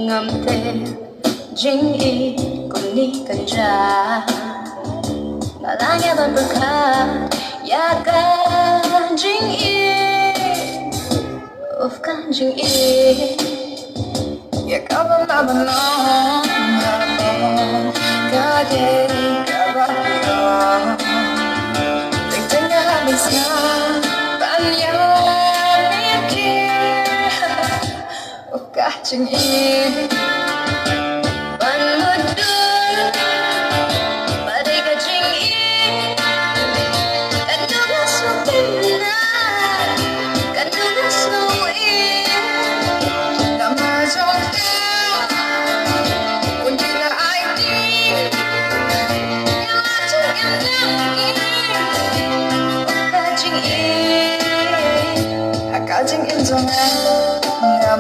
ngầm tê chính y cùng ni cần trả malangnya berberkah ya kan chính y kan chính y ya kau benar-benar kaget kabar tengah habisnya banyak mikir kah chính y ban mudul badai ka chính y kan tugas mo tinan kan tugas mo Cả chính in trong em ngầm